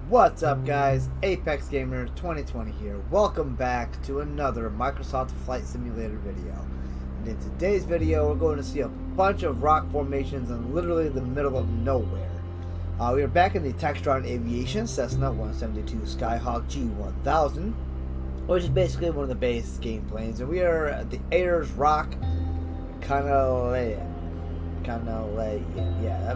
What's up, guys? Apex Gamer 2020 here. Welcome back to another Microsoft Flight Simulator video. And in today's video, we're going to see a bunch of rock formations in literally the middle of nowhere. We are back in the Textron Aviation Cessna 172 Skyhawk G1000, which is basically one of the base game planes, and we are at the Ayers Rock Canalean. Yeah,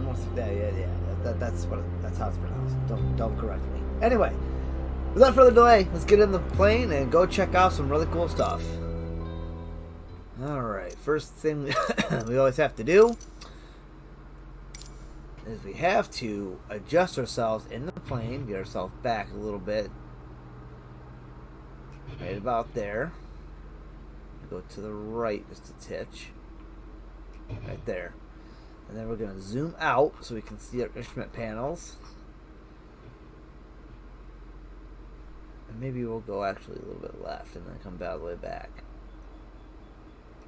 that's how it's pronounced. Don't correct me. Anyway, without further delay, let's get in the plane and go check out some really cool stuff. Alright, first thing we always have to do is we have to adjust ourselves in the plane, get ourselves back a little bit. Right about there. Go to the right just a titch. Right there. And then we're going to zoom out so we can see our instrument panels. And maybe we'll go actually a little bit left and then come all the way back.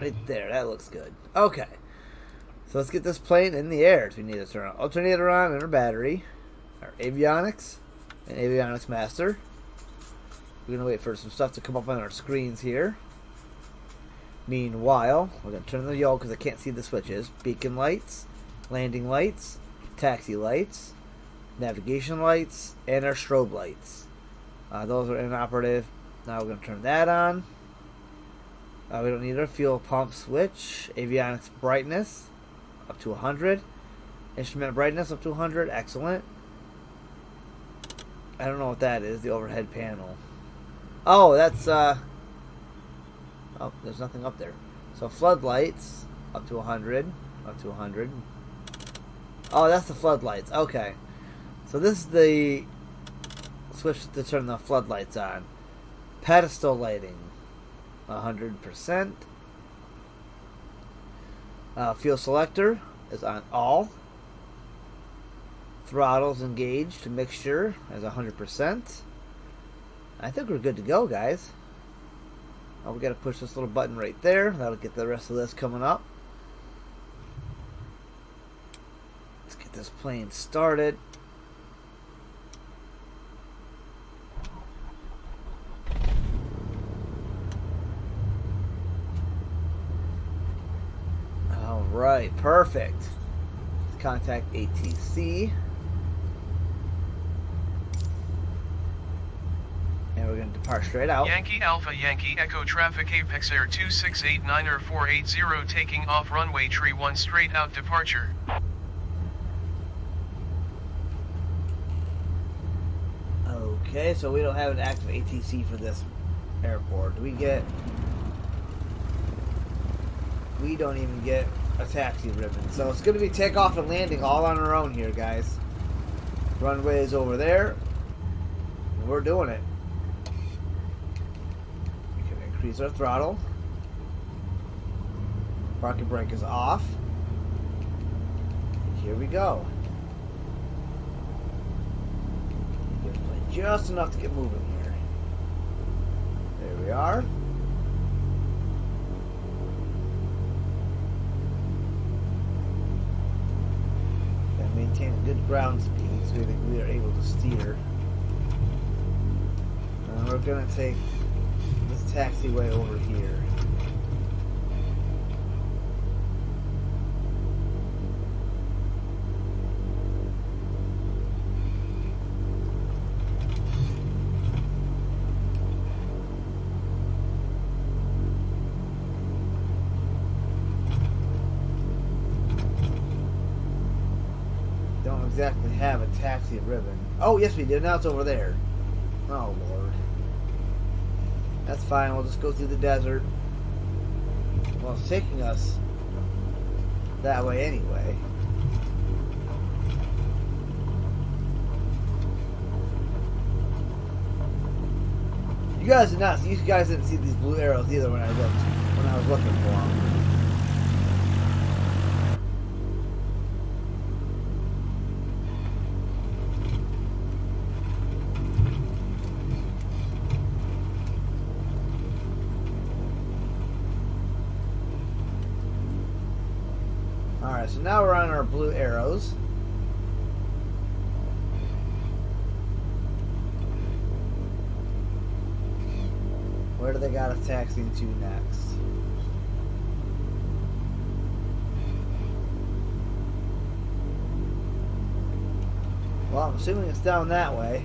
Right there, that looks good. Okay. So let's get this plane in the air. So we need to turn our alternator on and our battery. Our avionics and avionics master. We're going to wait for some stuff to come up on our screens here. Meanwhile, we're going to turn the yaw because I can't see the switches. Beacon lights, landing lights, taxi lights, navigation lights, and our strobe lights. Those are inoperative. Now we're going to turn that on. We don't need our fuel pump switch. Avionics brightness up to 100. Instrument brightness up to 100. Excellent. I don't know what that is. The overhead panel. Oh, that's oh, there's nothing up there. So floodlights up to 100. Up to 100. Oh, that's the floodlights. Okay. So this is the switch to turn the floodlights on. Pedestal lighting 100%. Fuel selector is on all. Throttles engaged. Mixture is 100%. I think we're good to go, guys. Oh, we got to push this little button right there. That'll get the rest of this coming up. Let's get this plane started. Alright, perfect. Let's contact ATC. And we're going to depart straight out. Yankee Alpha Yankee Echo Traffic Apex Air 2689er 480 taking off runway tree 1 straight out departure. Okay, so we don't have an active ATC for this airport. We don't even get a taxi ribbon. So it's going to be takeoff and landing all on our own here, guys. Runway is over there. And we're doing it. We can increase our throttle. Parking brake is off. Here we go. Just enough to get moving here. There we are. Gotta maintain a good ground speed so we are able to steer. And we're gonna take this taxiway over here. Exactly have a taxi ribbon. Oh, yes we did. Now it's over there. Oh, Lord. That's fine. We'll just go through the desert. Well, it's taking us that way anyway. You guys didn't see these blue arrows either when I was looking for them. Alright, so now we're on our blue arrows. Where do they got us taxiing to next? Well, I'm assuming it's down that way.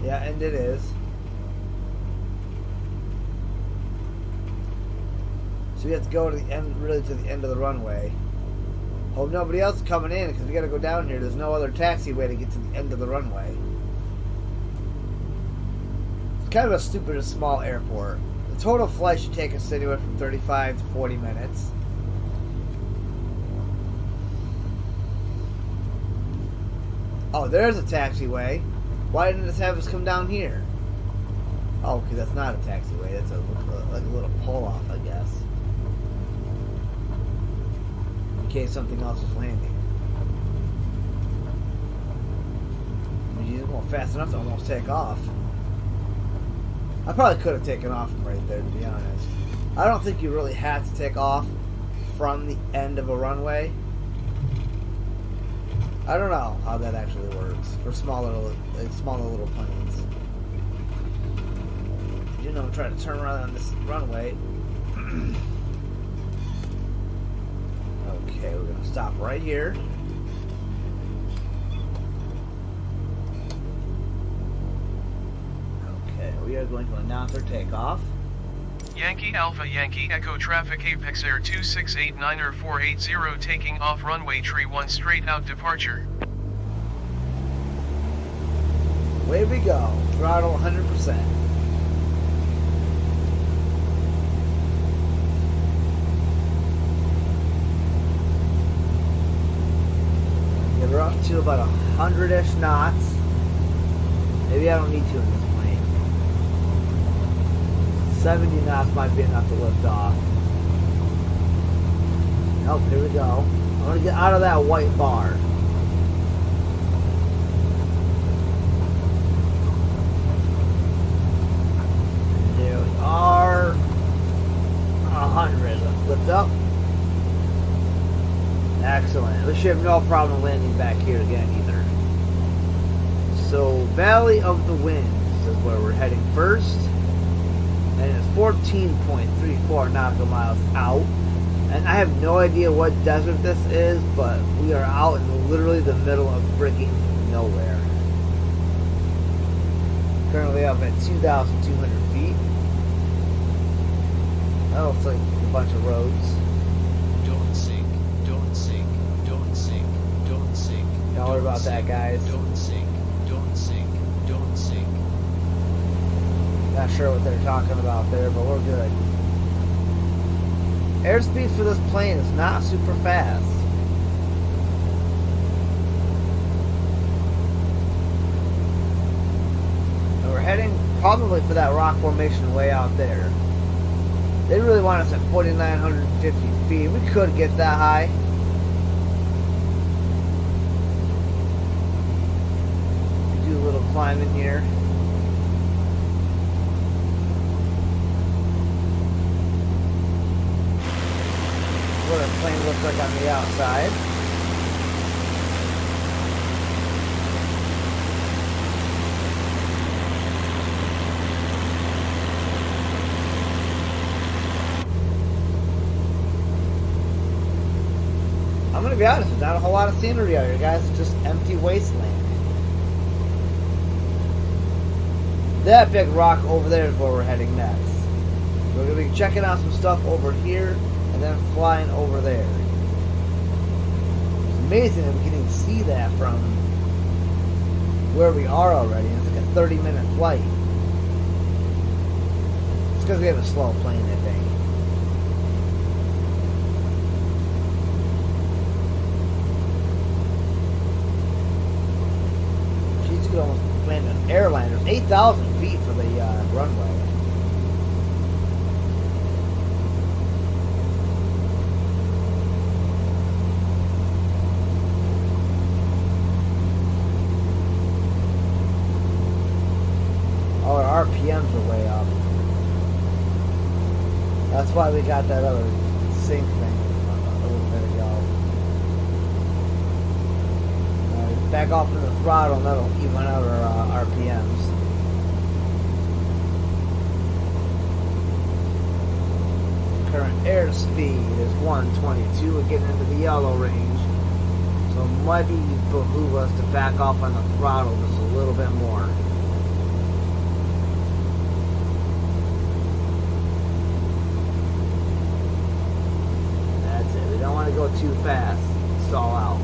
Yeah, and it is. So we have to go to the end, really to the end of the runway. Hope nobody else is coming in because we got to go down here. There's no other taxiway to get to the end of the runway. It's kind of a stupid and small airport. The total flight should take us anywhere from 35 to 40 minutes. Oh, there's a taxiway. Why didn't it have us come down here? Oh, because that's not a taxiway. That's like a little pull-off, I guess. In case something else is landing. I mean, you're going fast enough to almost take off. I probably could have taken off from right there, to be honest. I don't think you really have to take off from the end of a runway. I don't know how that actually works for smaller little planes. You know, I'm trying to turn around on this runway. Okay, we're gonna stop right here. Okay, we are going to announce our takeoff. Yankee Alpha Yankee Echo Traffic Apex Air 2689er 480 taking off runway 31 straight out departure. Way we go. Throttle 100%. Get her up to about 100-ish knots. Maybe I don't need to in this plane. 70 knots might be enough to lift off. Oh, here we go. I'm going to get out of that white bar. There we are. 100. Let's lift up. Excellent. We should have no problem landing back here again either. So, Valley of the Winds is where we're heading first. And it's 14.34 nautical miles out. And I have no idea what desert this is, but we are out in literally the middle of freaking nowhere. Currently up at 2,200 feet. That looks like a bunch of roads. Don't sink, don't sink, don't sink, don't sink. Don't worry about that, guys. Don't sink, don't sink, don't sink. Not sure what they're talking about there, but we're good. Airspeed for this plane is not super fast. And we're heading probably for that rock formation way out there. They really want us at 4,950 feet. We could get that high. Do a little climbing here. What a plane looks like on the outside. I'm gonna be honest, there's not a whole lot of scenery out here, guys. It's just empty wasteland. That big rock over there is where we're heading next. So we're gonna be checking out some stuff over here and then flying over there. It's amazing that we can even see that from where we are already. It's like a 30-minute flight. It's because we have a slow plane, I think. She's could almost land an airliner. 8,000 feet for the runway. Our RPMs are way up. That's why we got that other sync thing a little bit ago. Back off from the throttle and that'll even out our RPMs. Current airspeed is 122. We're getting into the yellow range. So it might be behoove us to back off on the throttle just a little bit more. That's it. We don't want to go too fast. Stall out.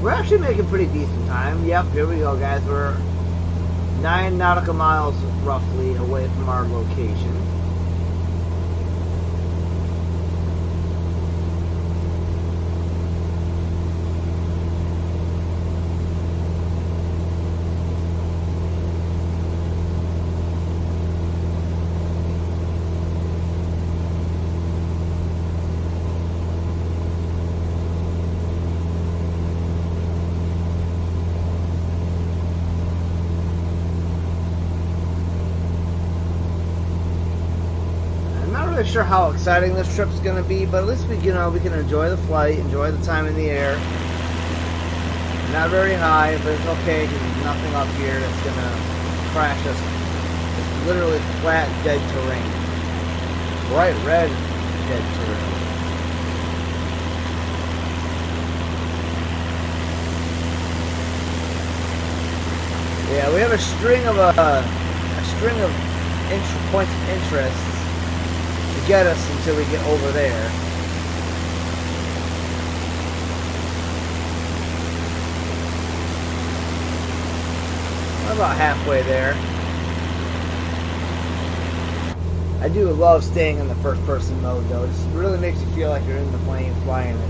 We're actually making pretty decent time. Yep, here we go, guys. We're 9 nautical miles roughly away from our location. Sure how exciting this trip's going to be, but at least we can enjoy the flight, enjoy the time in the air. Not very high, but it's okay because there's nothing up here that's going to crash us. It's literally flat, dead terrain. Bright red, dead terrain. Yeah, we have a string of points of interest to get us until we get over there. We're about halfway there. I do love staying in the first person mode though. It just really makes you feel like you're in the plane flying it.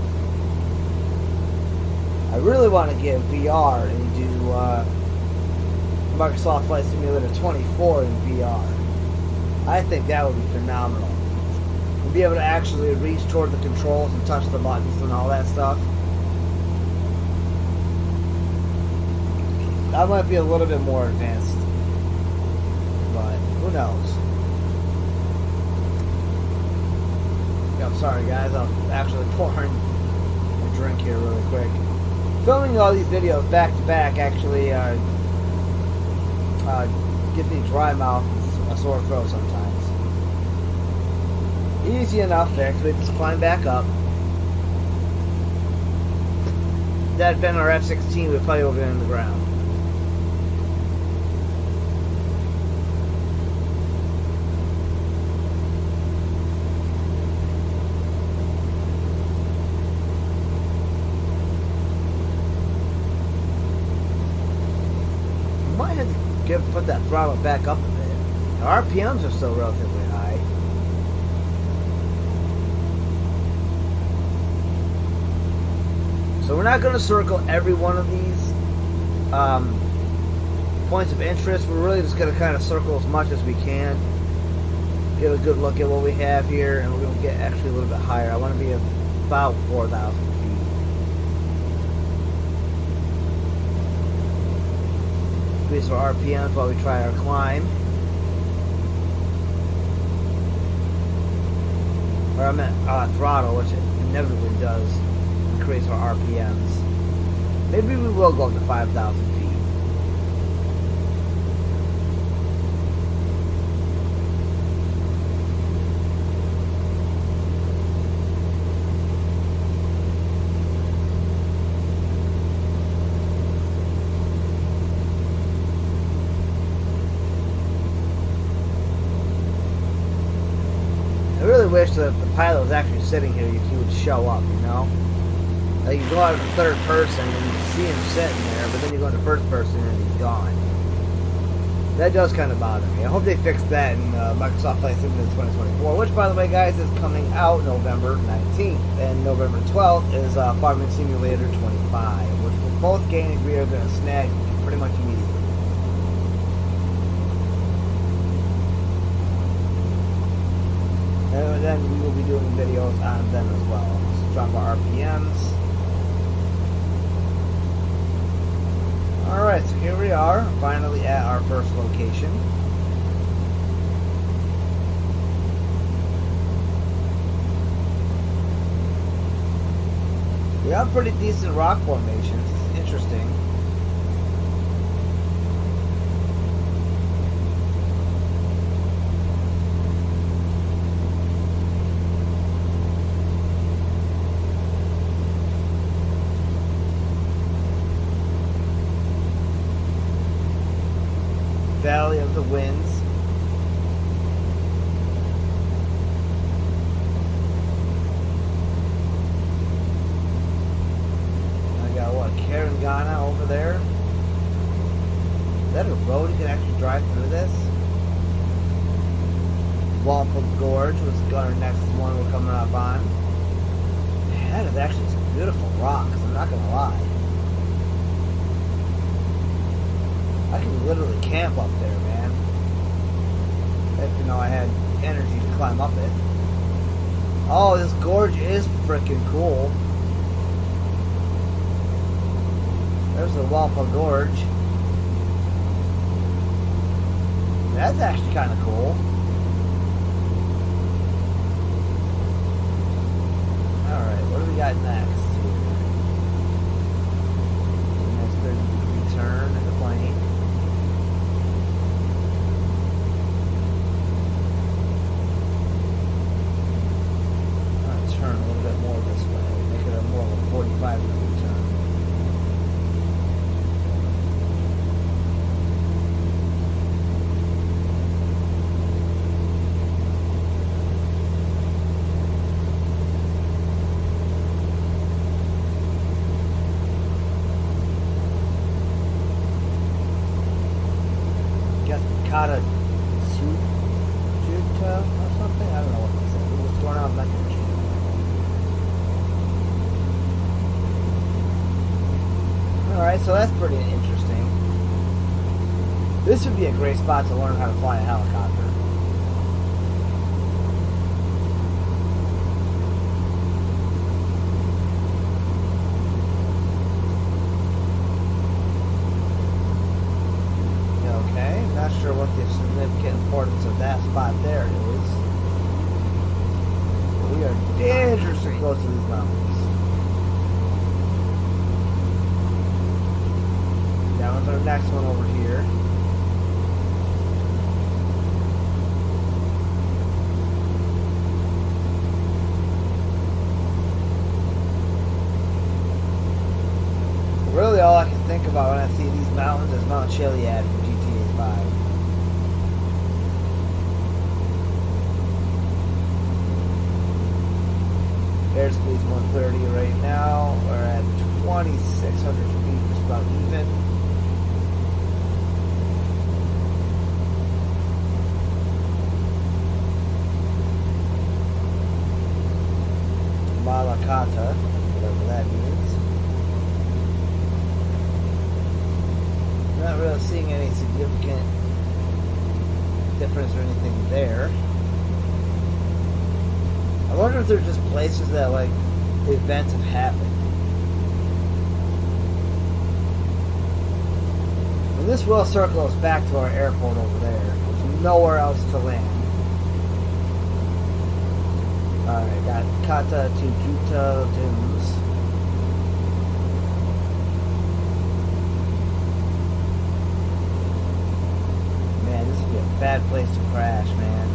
I really want to get VR and do Microsoft Flight Simulator 24 in VR. I think that would be phenomenal. And be able to actually reach toward the controls and touch the buttons and all that stuff. That might be a little bit more advanced, but who knows? I'm sorry guys, I'm actually pouring a drink here really quick. Filming all these videos back to back actually gives me dry mouth and a sore throat sometimes. Easy enough there, because we just climb back up. If that had been our F-16, we'd probably have been in the ground. Might have to put that throttle back up a bit. Our RPMs are still relatively high. So we're not going to circle every one of these points of interest. We're really just going to kind of circle as much as we can. Get a good look at what we have here, and we're going to get actually a little bit higher. I want to be about 4,000 feet. Increase our RPMs while we try our climb. Or I meant throttle, which it inevitably does increase our RPMs. Maybe we will go up to 5,000 feet. I really wish that the pilot was actually sitting here, he would show up, you know? Like, you go out in third person and you see him sitting there, but then you go into first person and he's gone. That does kind of bother me. I hope they fix that in Microsoft Flight Simulator 2024, which, by the way, guys, is coming out November 19th. And November 12th is Farming Simulator 25, which will both games we are going to snag pretty much immediately. And then we will be doing videos on them as well. Let's drop our RPMs. Alright, so here we are, finally at our first location. We have pretty decent rock formations. It's interesting. Valley of the Winds. I got what, Karangana over there. Is that a road you can actually drive through this? Walpole Gorge was our next one we're coming up on. Man, that is actually some beautiful rocks, I'm not gonna lie. I can literally camp up there, man. If, you know, I had energy to climb up it. Oh, this gorge is freaking cool. There's the Walpole Gorge. That's actually kind of cool. Alright, what do we got next? Nice 30-degree turn in the plane. Turn a little bit more this way, make it a more of a 45-degree turn. Guess Kata Juta or something? I don't know what this is. What's going on with that connection? Alright, so that's pretty interesting. This would be a great spot to learn how to fly a helicopter. Okay, not sure what the significant importance of that spot there is. But we are dangerously close to these mountains. That was our next one over here. Really, all I can think about when I see these mountains is Mount Chiliad from GTA 5. Airspeed's 130 right now. We're at 2,600 feet, just about even. Malakata, whatever that means. Not really seeing any significant difference or anything there. I wonder if there's just places that, like, events have happened. And this will circle us back to our airport over there. There's nowhere else to land. Alright, got Kata to Juta Dunes. Man, this would be a bad place to crash, man.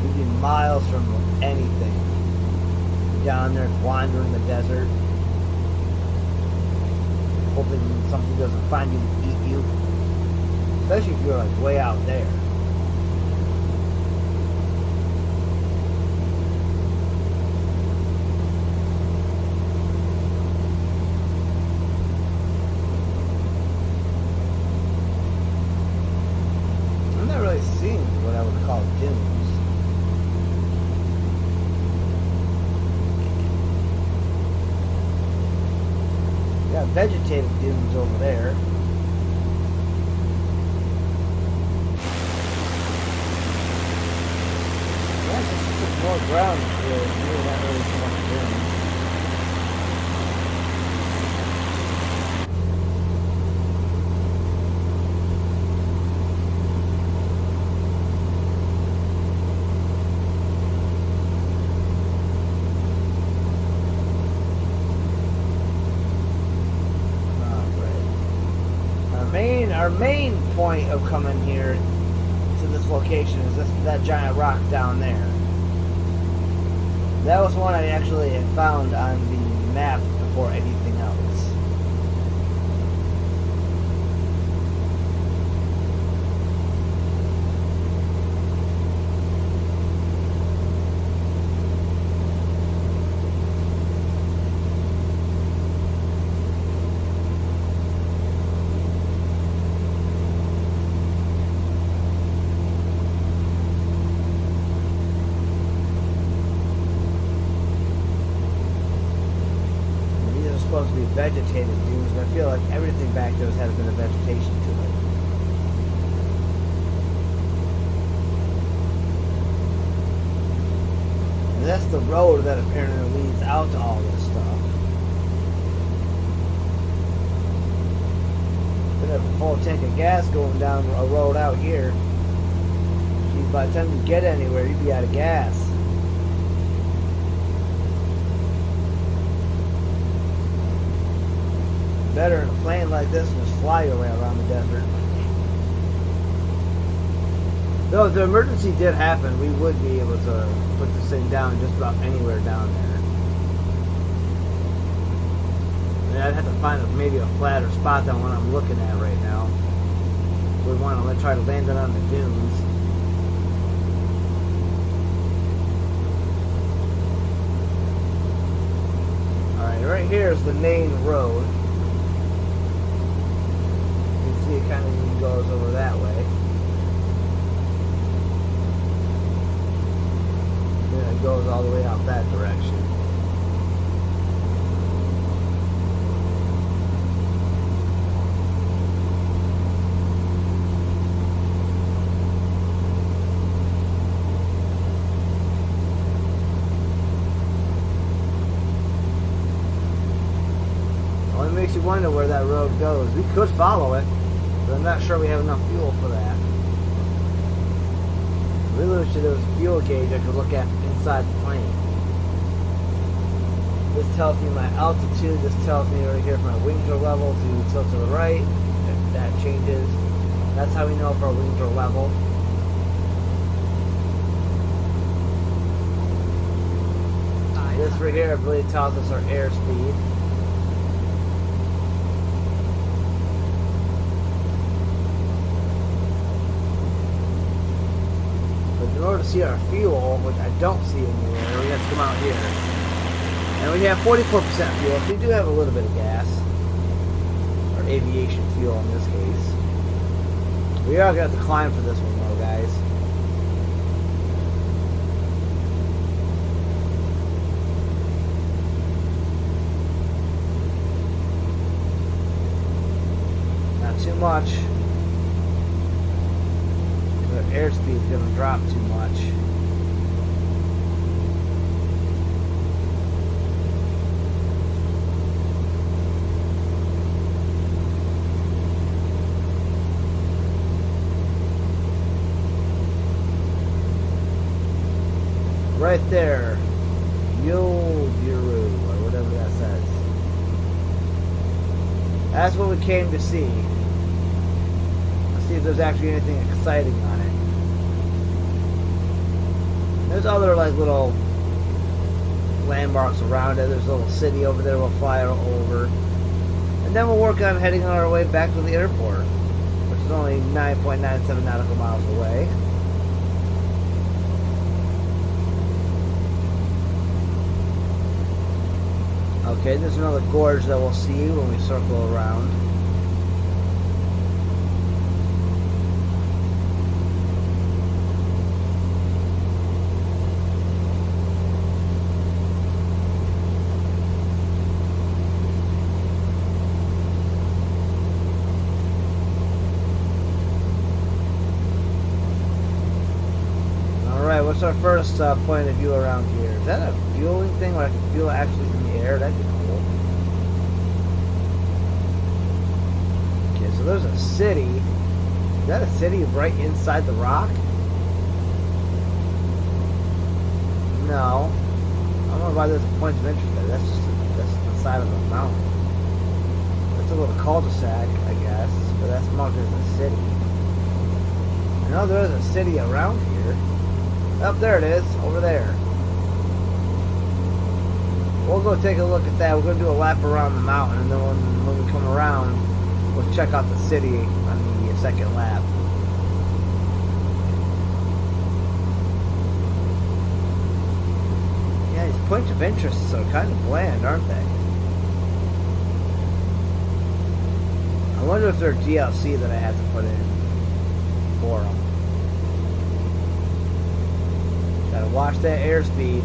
We'd be miles from anything. Down there wandering the desert. Hoping something doesn't find you and eat you. Especially if you're like way out there. I'm not really seeing what I would call dunes. Got vegetative dunes over there. Yeah, just more ground here. Really not really so much dunes. Our main point of coming here to this location is that giant rock down there. That was one I actually had found on the map before anything else. Supposed to be vegetated dunes, but I feel like everything back there has had a bit of vegetation to it. And that's the road that apparently leads out to all this stuff. Could have a full tank of gas going down a road out here. Geez, by the time you get anywhere, you'd be out of gas. Better in a plane like this than just fly your way around the desert. Though if the emergency did happen, we would be able to put this thing down just about anywhere down there. I mean, I'd have to find maybe a flatter spot than what I'm looking at right now. We'd want to try to land it on the dunes. Alright, right here is the main road. See, it kind of goes over that way. Then it goes all the way out that direction. Well, it makes you wonder where that road goes. We could follow it. But I'm not sure we have enough fuel for that. Really wish there was a fuel gauge I could look at inside the plane. This tells me my altitude. This tells me right here if my wings are level to tilt to the right. If that changes, that's how we know if our wings are level. This right here, I believe, tells us our airspeed. In order to see our fuel, which I don't see anywhere, we have to come out here. And we have 44% fuel, so we do have a little bit of gas. Or aviation fuel in this case. We are going to have to climb for this one though, guys. Not too much. Airspeed is going to drop too much. Right there, Yulbiru, or whatever that says. That's what we came to see. Let's see if there's actually anything exciting on it. There's other like little landmarks around it. There's a little city over there we'll fly over. And then we'll work on heading on our way back to the airport, which is only 9.97 nautical miles away. Okay, there's another gorge that we'll see when we circle around. What's our first point of view around here? Is that a fueling thing where I can fuel actually in the air? That'd be cool. Okay, so there's a city. Is that a city right inside the rock? No. I don't know why there's a point of interest there. That's just that's the side of a mountain. That's a little cul-de-sac, I guess, but that's marked as a city. I know there is a city around here. Up there it is, over there. We'll go take a look at that. We're going to do a lap around the mountain, and then when we come around, we'll check out the city on the second lap. Yeah, these points of interest are kind of bland, aren't they? I wonder if they're DLC that I have to put in for them. Gotta watch that airspeed.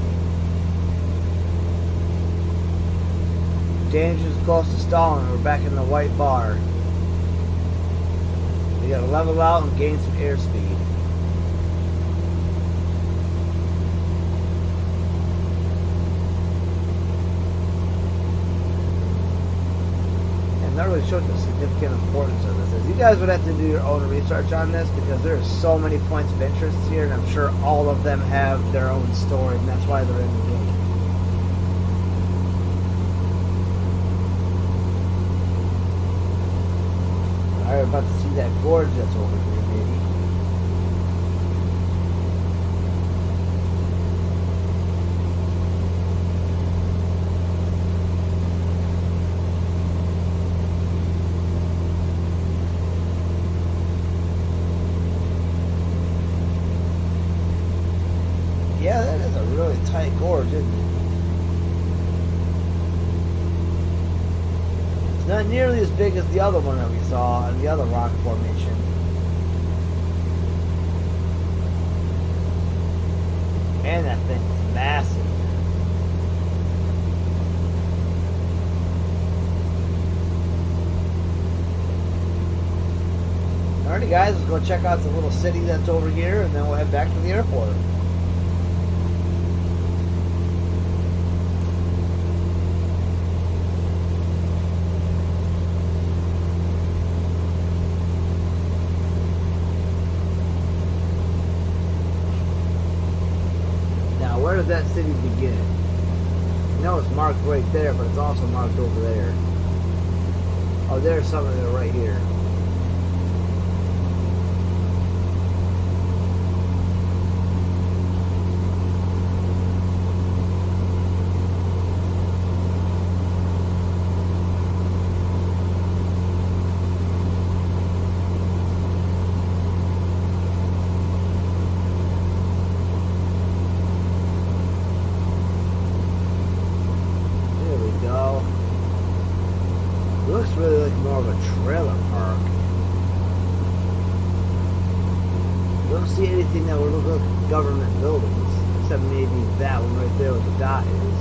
Danger's close to stalling. We're back in the white bar. We gotta level out and gain some airspeed. And that really shows the significant importance of this. You guys would have to do your own research on this because there are so many points of interest here, and I'm sure all of them have their own story, and that's why they're in the game. Alright, we're about to see that gorge that's over here, maybe. Yeah, that is a really tight gorge, isn't it? It's not nearly as big as the other one that we saw in the other rock formation. Man, that thing is massive. Alrighty guys, let's go check out the little city that's over here, and then we'll head back to the airport. Where does that city begin? You know it's marked right there, but it's also marked over there. Oh, there's something right here. It looks really like more of a trailer park. You don't see anything that would look like government buildings, except maybe that one right there where the dot is.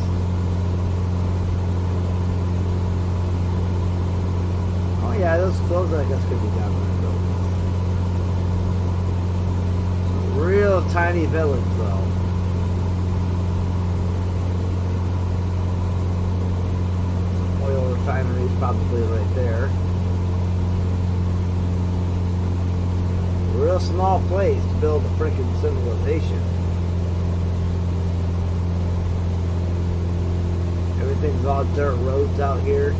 Oh yeah, those I guess could be government buildings. Real tiny village though. Refinery is probably right there. Real small place to build a freaking civilization. Everything's all dirt roads out here.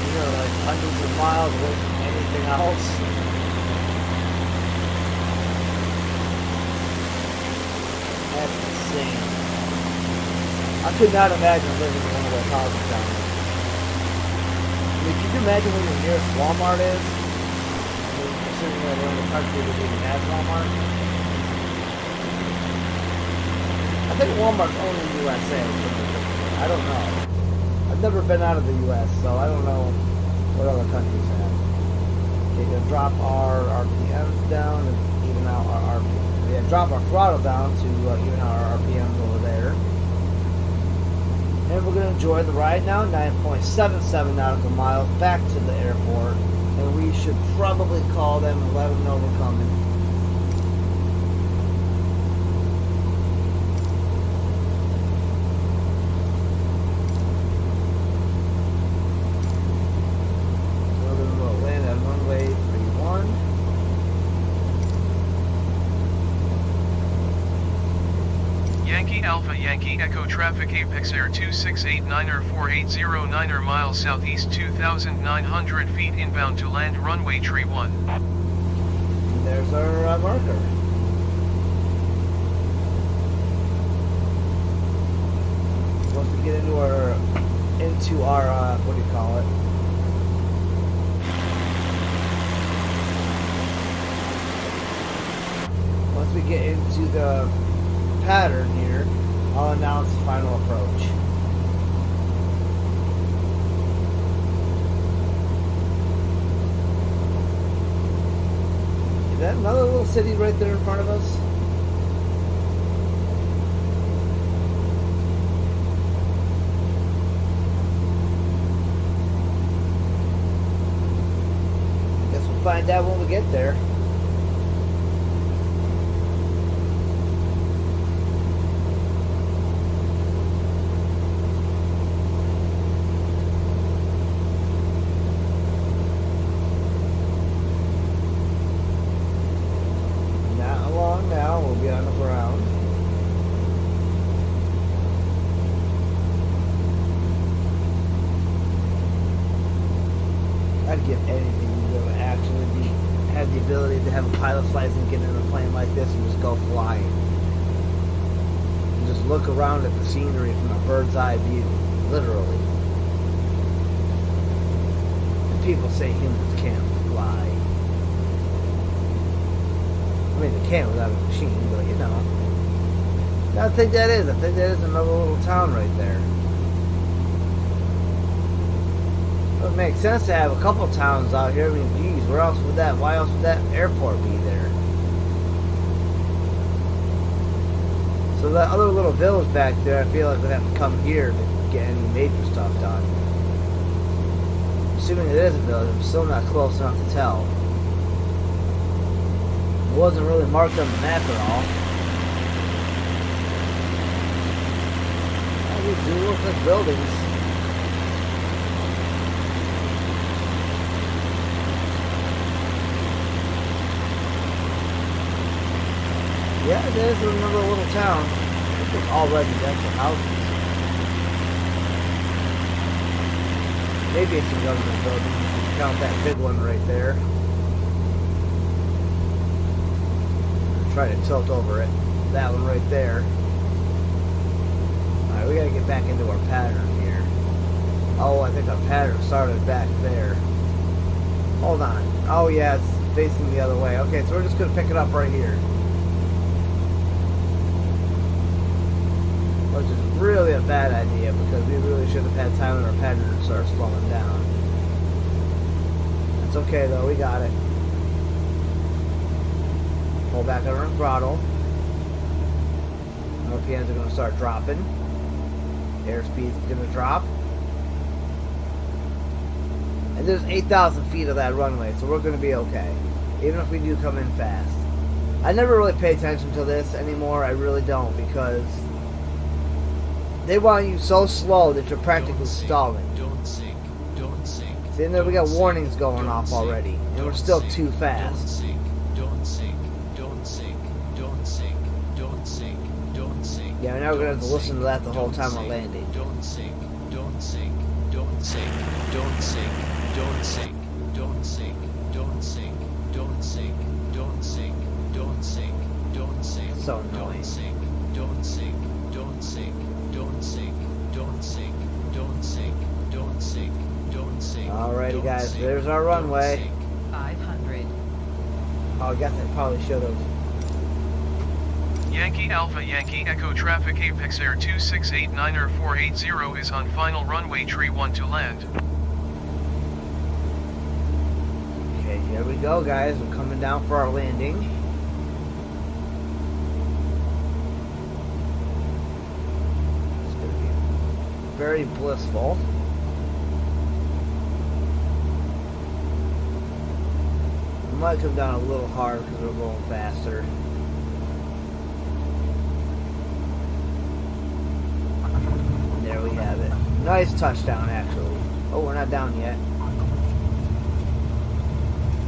You know, like hundreds of miles away from anything else. That's insane. I could not imagine living in one of those houses down there. I mean, can you imagine where your nearest Walmart is? I mean, considering that we're in a country that even has Walmart. I think Walmart's only in the USA. I don't know. I've never been out of the US, so I don't know what other countries have. Okay, gonna drop our RPMs down and even out our RPMs. Yeah, drop our throttle down to even our RPMs over there. And we're going to enjoy the ride now, 9.77 nautical miles back to the airport. And we should probably call them and let them know we're coming. We're going to land at runway 31. Yankee Alpha Yankee Echo traffic Apex Air 2689er 4809er miles southeast 2,900 feet inbound to land runway tree 1. And there's our marker. Once we get into our what do you call it? Once we get into the pattern here, I'll announce the final approach. Is that another little city right there in front of us? Guess we'll find out when we get there. Be on the ground. I'd give anything to be able to actually have the ability to have a pilot's license, get in a plane like this and just go flying. And just look around at the scenery from a bird's eye view, literally. And people say humans can't fly. I mean, they can without a machine, but you know. I think that is another little town right there. It would make sense to have a couple towns out here. I mean, geez, why else would that airport be there? So that other little village back there, I feel like we'd have to come here to get any major stuff done. Assuming it is a village, I'm still not close enough to tell. It wasn't really marked on the map at all. Oh, these do look like buildings. Yeah, it is another little town. It's all residential houses. Maybe it's a government building. You can count that big one right there. Try to tilt over it. That one right there. Alright, we gotta get back into our pattern here. Oh, I think our pattern started back there. Hold on. Oh yeah, it's facing the other way. Okay, so we're just gonna pick it up right here. Which is really a bad idea because we really should have had time in our pattern to start slowing down. It's okay though, we got it. Pull back on our throttle. RPMs are going to start dropping. Airspeed's going to drop. And there's 8,000 feet of that runway, so we're going to be okay. Even if we do come in fast. I never really pay attention to this anymore. I really don't, because they want you so slow that you're practically stalling. Don't sink. Don't sink. See, and there we got warnings going off already, and we're still too fast. Don't sink. Don't sink. Don't sink. Don't sink. Don't sink. Don't sink. Yeah, now we're gonna have to listen to that the whole time we're landing. Don't sink. Don't sink. Don't sink. Don't sink. Don't sink. Don't sink. Don't sink. Don't sink. Don't sink. Don't sink. Don't sink. So annoying. Don't sink. Don't sink. Don't sink. Don't sink. Don't sink. Don't sink. Don't sink. Don't sink. Alrighty, guys, there's our runway. 500. Oh, I guess I probably should have. Yankee Alpha Yankee Echo traffic Apex Air 2689er 480 is on final runway tree 1 to land. Okay, here we go, guys. We're coming down for our landing. It's going to be very blissful. We might come down a little hard because we're going faster. There we have it. Nice touchdown, actually. Oh, we're not down yet.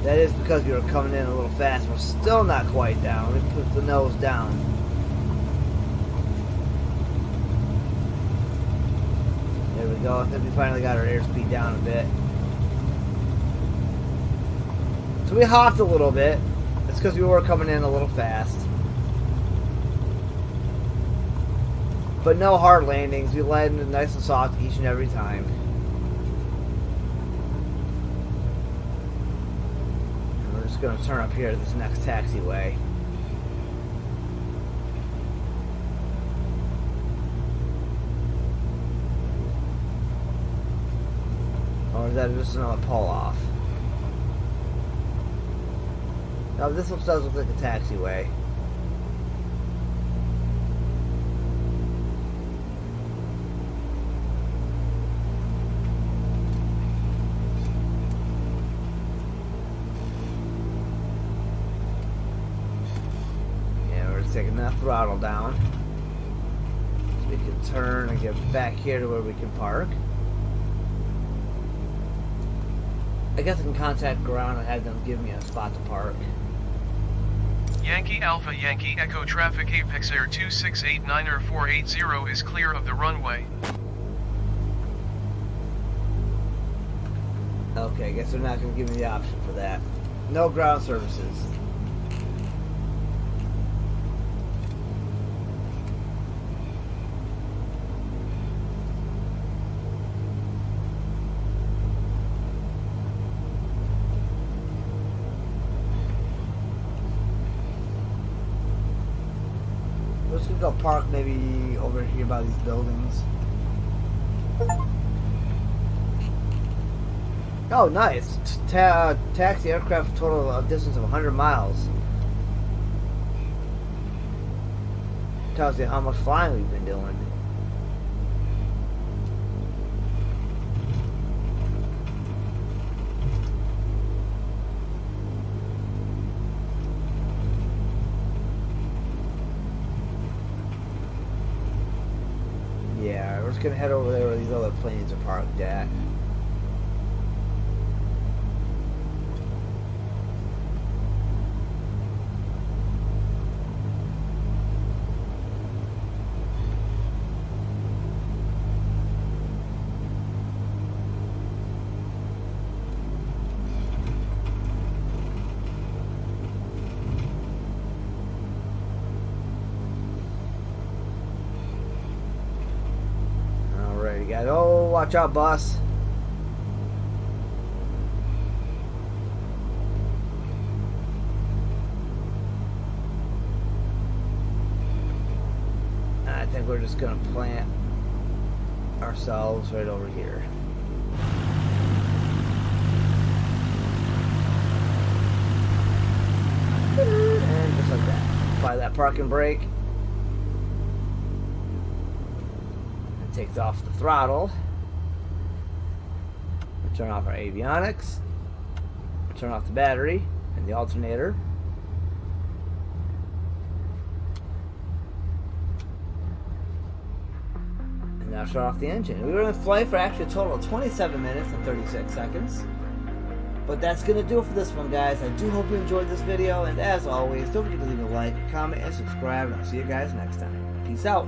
That is because we were coming in a little fast. We're still not quite down. We put the nose down. go. I think we finally got our airspeed down a bit. So we hopped a little bit. It's because we were coming in a little fast. But no hard landings. We landed nice and soft each and every time. And we're just going to turn up here to this next taxiway. Or is that just another pull off? Now this one does look like a taxiway. Yeah, we're just taking that throttle down so we can turn and get back here to where we can park. I guess I can contact ground and have them give me a spot to park. Yankee Alpha Yankee Echo traffic Apex Air 2689er 480 is clear of the runway. Okay, I guess they're not going to give me the option for that. No ground services. We're just gonna go park maybe over here by these buildings. Oh, nice. Taxi aircraft total distance of 100 miles. Tells you how much flying we've been doing. Yeah, we're just gonna head over there where these other planes are parked at. Alrighty, guys. Oh, watch out, boss. I think we're just gonna plant ourselves right over here. And just like that. Apply that parking brake. It takes off the throttle. We turn off our avionics. Turn off the battery and the alternator. And now shut off the engine. We were in flight for actually a total of 27 minutes and 36 seconds. But that's going to do it for this one, guys. I do hope you enjoyed this video. And as always, don't forget to leave a like, comment, and subscribe. And I'll see you guys next time. Peace out.